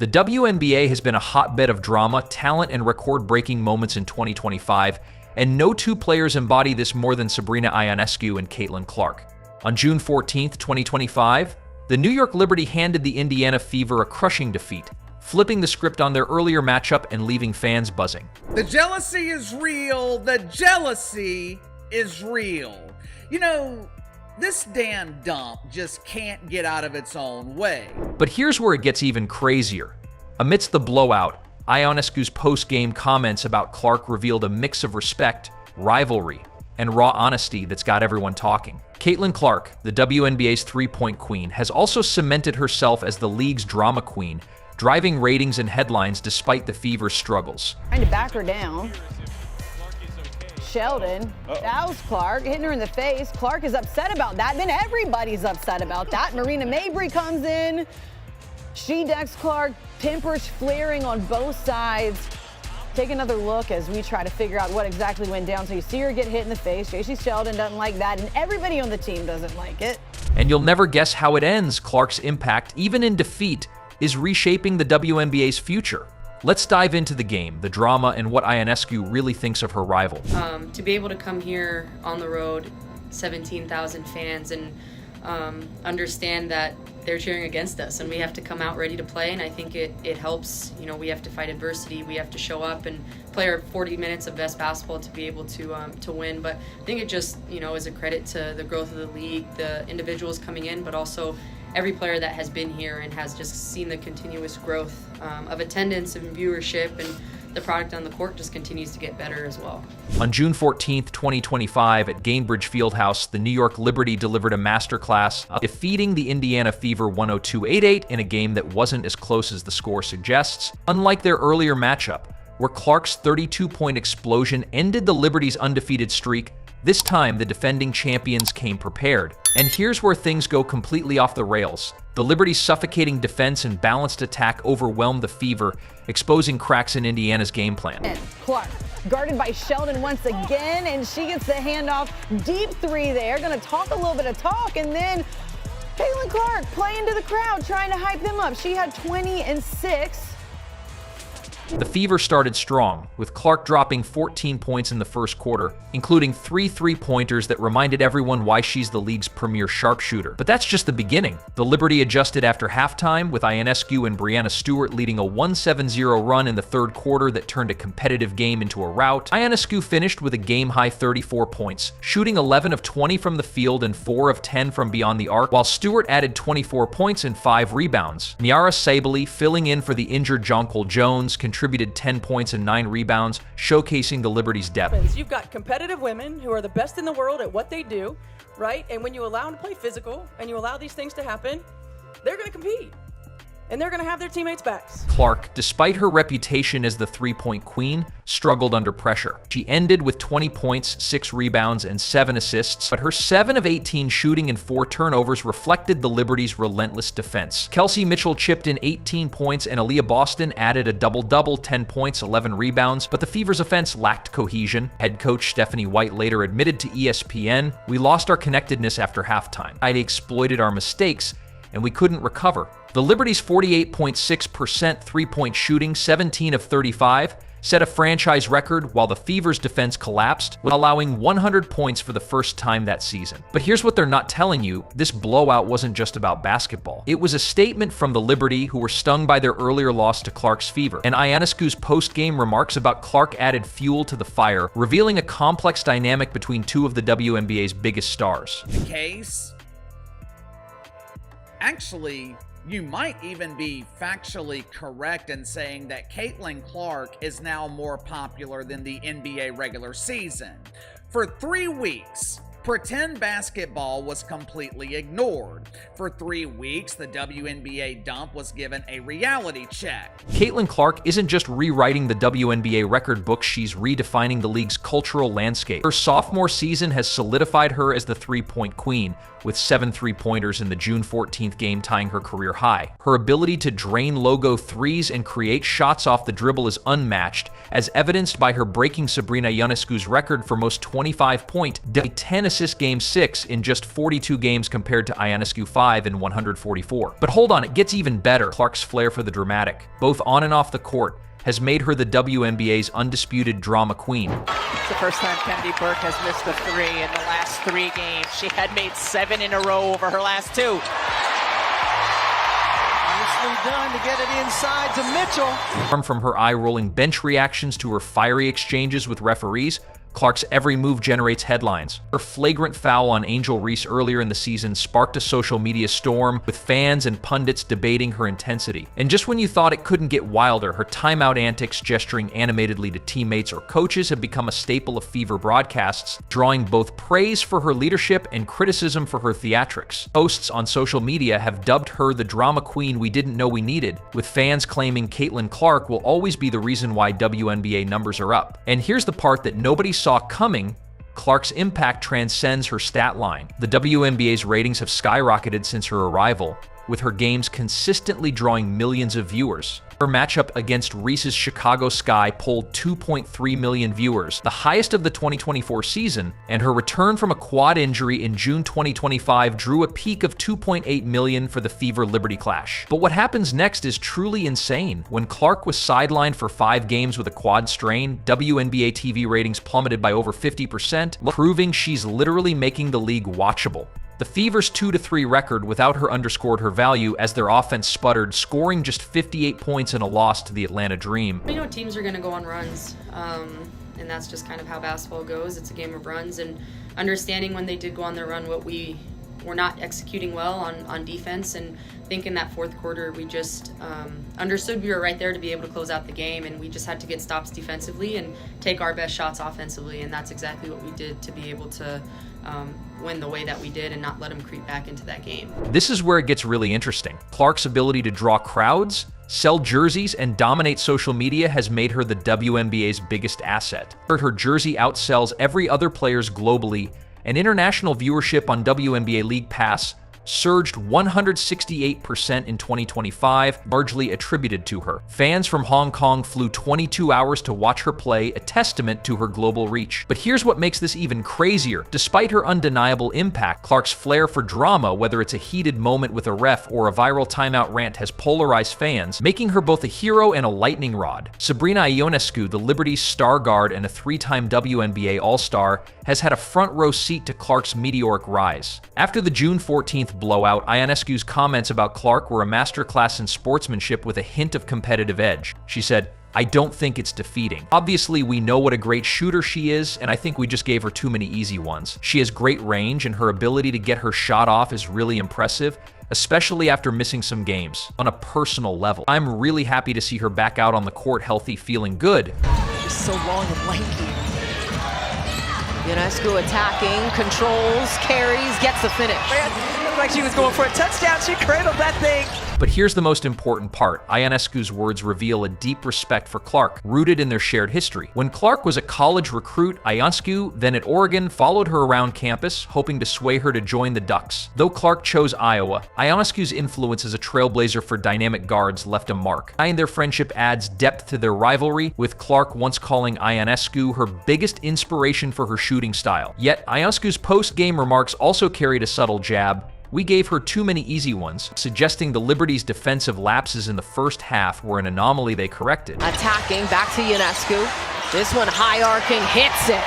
The WNBA has been a hotbed of drama, talent, and record-breaking moments in 2025, and no two players embody this more than Sabrina Ionescu and Caitlin Clark. On June 14, 2025, the New York Liberty handed the Indiana Fever a crushing defeat, flipping the script on their earlier matchup and leaving fans buzzing. The jealousy is real. The jealousy is real. You know, this damn dump just can't get out of its own way. But here's where it gets even crazier. Amidst the blowout, Ionescu's post-game comments about Clark revealed a mix of respect, rivalry, and raw honesty that's got everyone talking. Caitlin Clark, the WNBA's three-point queen, has also cemented herself as the league's drama queen, driving ratings and headlines despite the Fever's struggles. Trying to back her down. Sheldon, that was Clark, hitting her in the face. Clark is upset about that. Then everybody's upset about that. Marina Mabry comes in. She decks Clark, tempers flaring on both sides. Take another look as we try to figure out what exactly went down. So you see her get hit in the face. JC Sheldon doesn't like that, and everybody on the team doesn't like it. And you'll never guess how it ends. Clark's impact, even in defeat, is reshaping the WNBA's future. Let's dive into the game, the drama, and what Ionescu really thinks of her rival. To be able to come here on the road, 17,000 fans, and understand that they're cheering against us and we have to come out ready to play, and I think it helps. You know, we have to fight adversity, we have to show up and play our 40 minutes of best basketball to be able to win. But I think it just, you know, is a credit to the growth of the league, the individuals coming in, but also every player that has been here and has just seen the continuous growth of attendance and viewership, and the product on the court just continues to get better as well. On June 14, 2025, at Gainbridge Fieldhouse, the New York Liberty delivered a masterclass, defeating the Indiana Fever 102-88 in a game that wasn't as close as the score suggests. Unlike their earlier matchup, where Clark's 32-point explosion ended the Liberty's undefeated streak, this time the defending champions came prepared. And here's where things go completely off the rails. The Liberty's suffocating defense and balanced attack overwhelmed the Fever, exposing cracks in Indiana's game plan. And Clark, guarded by Sheldon once again, and she gets the handoff. Deep three there, gonna talk a little bit of talk, and then Caitlin Clark playing to the crowd, trying to hype them up. She had 20 and 6. The Fever started strong, with Clark dropping 14 points in the first quarter, including 3 three-pointers that reminded everyone why she's the league's premier sharpshooter. But that's just the beginning. The Liberty adjusted after halftime, with Ionescu and Brianna Stewart leading a 1-7-0 run in the third quarter that turned a competitive game into a rout. Ionescu finished with a game-high 34 points, shooting 11 of 20 from the field and 4 of 10 from beyond the arc, while Stewart added 24 points and 5 rebounds. Nyara Sabely, filling in for the injured Jonquel Jones, contributed 10 points and 9 rebounds, showcasing the Liberty's depth. You've got competitive women who are the best in the world at what they do, right? And when you allow them to play physical and you allow these things to happen, they're going to compete. And they're going to have their teammates' backs. Clark, despite her reputation as the three-point queen, struggled under pressure. She ended with 20 points, 6 rebounds, and 7 assists, but her 7 of 18 shooting and 4 turnovers reflected the Liberty's relentless defense. Kelsey Mitchell chipped in 18 points, and Aaliyah Boston added a double-double, 10 points, 11 rebounds, but the Fever's offense lacked cohesion. Head coach Stephanie White later admitted to ESPN, "We lost our connectedness after halftime. I exploited our mistakes, and we couldn't recover." The Liberty's 48.6% three-point shooting, 17 of 35, set a franchise record, while the Fever's defense collapsed, allowing 100 points for the first time that season. But here's what they're not telling you: this blowout wasn't just about basketball. It was a statement from the Liberty, who were stung by their earlier loss to Clark's Fever. And Ionescu's post-game remarks about Clark added fuel to the fire, revealing a complex dynamic between two of the WNBA's biggest stars. The case? Actually, you might even be factually correct in saying that Caitlin Clark is now more popular than the NBA regular season. For 3 weeks, pretend basketball was completely ignored. For 3 weeks, the WNBA dump was given a reality check. Caitlin Clark isn't just rewriting the WNBA record book, she's redefining the league's cultural landscape. Her sophomore season has solidified her as the three-point queen, with 7 three-pointers in the June 14th game tying her career high. Her ability to drain logo threes and create shots off the dribble is unmatched, as evidenced by her breaking Sabrina Ionescu's record for most 25-point, 10 assist Game 6 in just 42 games compared to Ionescu 5 in 144. But hold on, it gets even better. Clark's flair for the dramatic, both on and off the court, has made her the WNBA's undisputed drama queen. It's the first time Kennedy Burke has missed a 3 in the last 3 games. She had made 7 in a row over her last 2. Nicely done to get it inside to Mitchell. From her eye-rolling bench reactions to her fiery exchanges with referees, Clark's every move generates headlines. Her flagrant foul on Angel Reese earlier in the season sparked a social media storm, with fans and pundits debating her intensity. And just when you thought it couldn't get wilder, her timeout antics gesturing animatedly to teammates or coaches have become a staple of Fever broadcasts, drawing both praise for her leadership and criticism for her theatrics. Posts on social media have dubbed her the drama queen we didn't know we needed, with fans claiming Caitlin Clark will always be the reason why WNBA numbers are up. And here's the part that nobody saw coming: Clark's impact transcends her stat line. The WNBA's ratings have skyrocketed since her arrival, with her games consistently drawing millions of viewers. Her matchup against Reese's Chicago Sky pulled 2.3 million viewers, the highest of the 2024 season, and her return from a quad injury in June 2025 drew a peak of 2.8 million for the Fever Liberty clash. But what happens next is truly insane. When Clark was sidelined for 5 games with a quad strain, WNBA TV ratings plummeted by over 50%, proving she's literally making the league watchable. The Fever's 2-3 record without her underscored her value as their offense sputtered, scoring just 58 points in a loss to the Atlanta Dream. You know, teams are going to go on runs, and that's just kind of how basketball goes. It's a game of runs, and understanding when they did go on their run what we were not executing well on defense, and I think in that fourth quarter we just understood we were right there to be able to close out the game, and we just had to get stops defensively and take our best shots offensively, and that's exactly what we did to be able to win the way that we did and not let them creep back into that game. This is where it gets really interesting. Clark's ability to draw crowds, sell jerseys, and dominate social media has made her the WNBA's biggest asset. Her jersey outsells every other player's globally, and international viewership on WNBA League Pass surged 168% in 2025, largely attributed to her. Fans from Hong Kong flew 22 hours to watch her play, a testament to her global reach. But here's what makes this even crazier. Despite her undeniable impact, Clark's flair for drama, whether it's a heated moment with a ref or a viral timeout rant, has polarized fans, making her both a hero and a lightning rod. Sabrina Ionescu, the Liberty's star guard and a 3-time WNBA All-Star, has had a front row seat to Clark's meteoric rise. After the June 14th blowout, Ionescu's comments about Clark were a masterclass in sportsmanship with a hint of competitive edge. She said, "I don't think it's defeating. Obviously, we know what a great shooter she is, and I think we just gave her too many easy ones. She has great range, and her ability to get her shot off is really impressive, especially after missing some games. On a personal level, I'm really happy to see her back out on the court healthy, feeling good." She's so long and lanky. Ionescu attacking, controls, carries, gets the finish. Man, looked like she was going for a touchdown. She cradled that thing. But here's the most important part. Ionescu's words reveal a deep respect for Clark, rooted in their shared history. When Clark was a college recruit, Ionescu, then at Oregon, followed her around campus, hoping to sway her to join the Ducks. Though Clark chose Iowa, Ionescu's influence as a trailblazer for dynamic guards left a mark. And their friendship adds depth to their rivalry, with Clark once calling Ionescu her biggest inspiration for her shooting style. Yet, Ionescu's post-game remarks also carried a subtle jab. "We gave her too many easy ones," suggesting the Liberty's defensive lapses in the first half were an anomaly they corrected. Attacking, back to Ionescu. This one high arcing, hits it.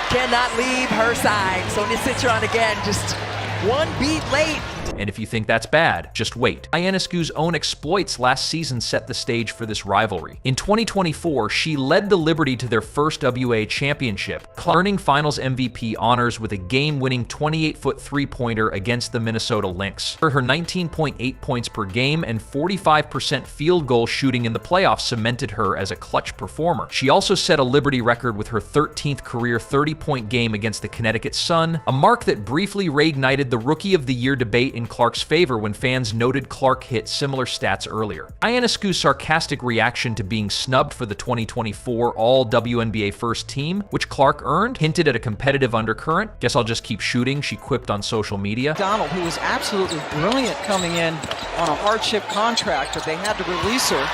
Cannot leave her side. Sonia Citron again, just one beat late. And if you think that's bad, just wait. Ionescu's own exploits last season set the stage for this rivalry. In 2024, she led the Liberty to their first WA championship, earning Finals MVP honors with a game-winning 28-foot three-pointer against the Minnesota Lynx. Her 19.8 points per game and 45% field goal shooting in the playoffs cemented her as a clutch performer. She also set a Liberty record with her 13th career 30-point game against the Connecticut Sun, a mark that briefly reignited the Rookie of the Year debate in Clark's favor when fans noted Clark hit similar stats earlier. Ionescu's sarcastic reaction to being snubbed for the 2024 All-WNBA First Team, which Clark earned, hinted at a competitive undercurrent. "Guess I'll just keep shooting," she quipped on social media. Donald, who was absolutely brilliant coming in on a hardship contract, but they had to release her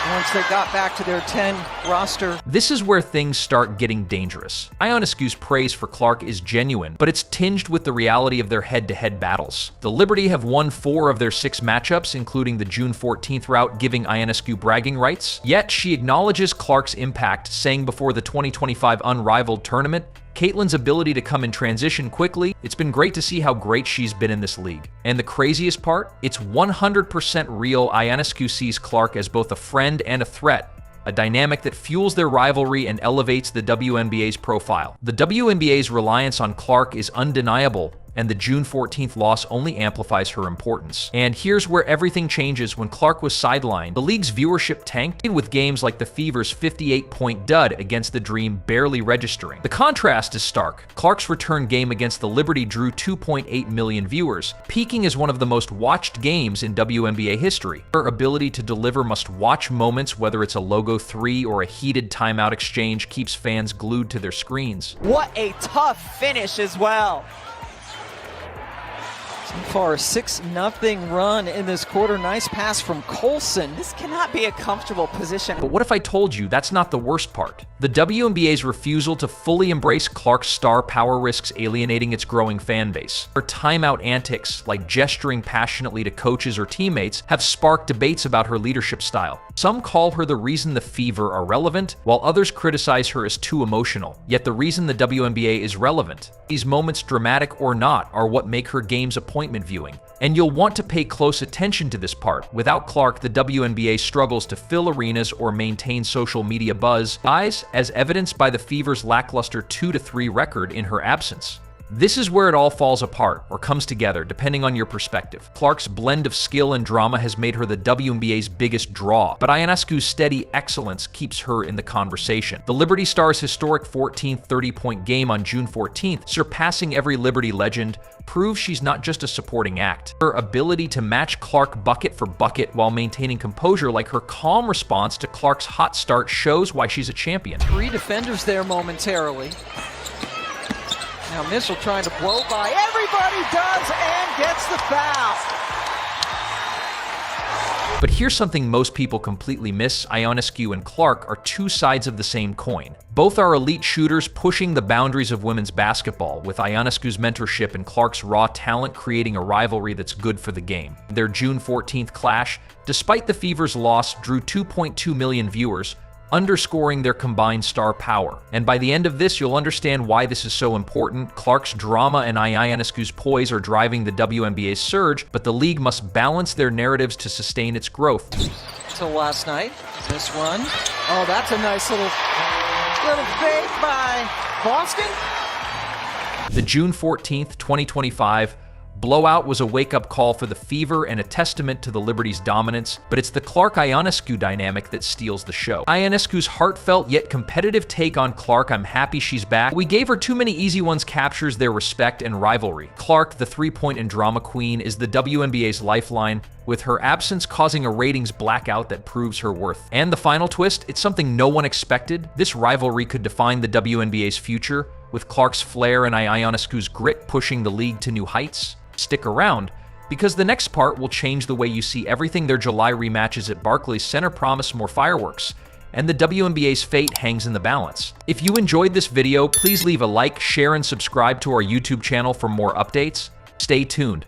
once they got back to their 10 roster. This is where things start getting dangerous. Ionescu's praise for Clark is genuine, but it's tinged with the reality of their head-to-head battles. The Liberty have won 4 of their 6 matchups, including the June 14th rout, giving Ionescu bragging rights. Yet she acknowledges Clark's impact, saying before the 2025 Unrivaled tournament, Caitlin's ability to come in transition quickly, it's been great to see how great she's been in this league. And the craziest part? It's 100% real. Ionescu sees Clark as both a friend and a threat, a dynamic that fuels their rivalry and elevates the WNBA's profile. The WNBA's reliance on Clark is undeniable, and the June 14th loss only amplifies her importance. And here's where everything changes. When Clark was sidelined, the league's viewership tanked, with games like the Fever's 58-point dud against the Dream barely registering. The contrast is stark. Clark's return game against the Liberty drew 2.8 million viewers, peaking as one of the most watched games in WNBA history. Her ability to deliver must-watch moments, whether it's a logo 3 or a heated timeout exchange, keeps fans glued to their screens. What a tough finish as well. So far, a 6-0 run in this quarter. Nice pass from Colson. This cannot be a comfortable position. But what if I told you that's not the worst part? The WNBA's refusal to fully embrace Clark's star power risks alienating its growing fan base. Her timeout antics, like gesturing passionately to coaches or teammates, have sparked debates about her leadership style. Some call her the reason the Fever are relevant, while others criticize her as too emotional. Yet the reason the WNBA is relevant, these moments, dramatic or not, are what make her games appointment viewing. And you'll want to pay close attention to this part. Without Clark, the WNBA struggles to fill arenas or maintain social media buzz, as evidenced by the Fever's lackluster 2-3 record in her absence. This is where it all falls apart, or comes together, depending on your perspective. Clark's blend of skill and drama has made her the WNBA's biggest draw, but Ionescu's steady excellence keeps her in the conversation. The Liberty Stars' historic 14th 30-point game on June 14th, surpassing every Liberty legend, proves she's not just a supporting act. Her ability to match Clark bucket for bucket while maintaining composure, like her calm response to Clark's hot start, shows why she's a champion. 3 defenders there momentarily. Now Mitchell trying to blow by. Everybody does and gets the foul. But here's something most people completely miss. Ionescu and Clark are 2 sides of the same coin. Both are elite shooters pushing the boundaries of women's basketball, with Ionescu's mentorship and Clark's raw talent creating a rivalry that's good for the game. Their June 14th clash, despite the Fever's loss, drew 2.2 million viewers, underscoring their combined star power. And by the end of this, you'll understand why this is so important. Clark's drama and Ionescu's poise are driving the WNBA's surge, but the league must balance their narratives to sustain its growth. Till last night, this one. Oh, that's a nice little fake by Boston. The June 14th, 2025 blowout was a wake-up call for the Fever and a testament to the Liberty's dominance, but it's the Clark-Ionescu dynamic that steals the show. Ionescu's heartfelt yet competitive take on Clark, "I'm happy she's back," we gave her too many easy ones, captures their respect and rivalry. Clark, the 3-point and drama queen, is the WNBA's lifeline, with her absence causing a ratings blackout that proves her worth. And the final twist, it's something no one expected. This rivalry could define the WNBA's future, with Clark's flair and Ionescu's grit pushing the league to new heights. Stick around, because the next part will change the way you see everything. Their July rematches at Barclays Center promise more fireworks, and the WNBA's fate hangs in the balance. If you enjoyed this video, please leave a like, share, and subscribe to our YouTube channel for more updates. Stay tuned.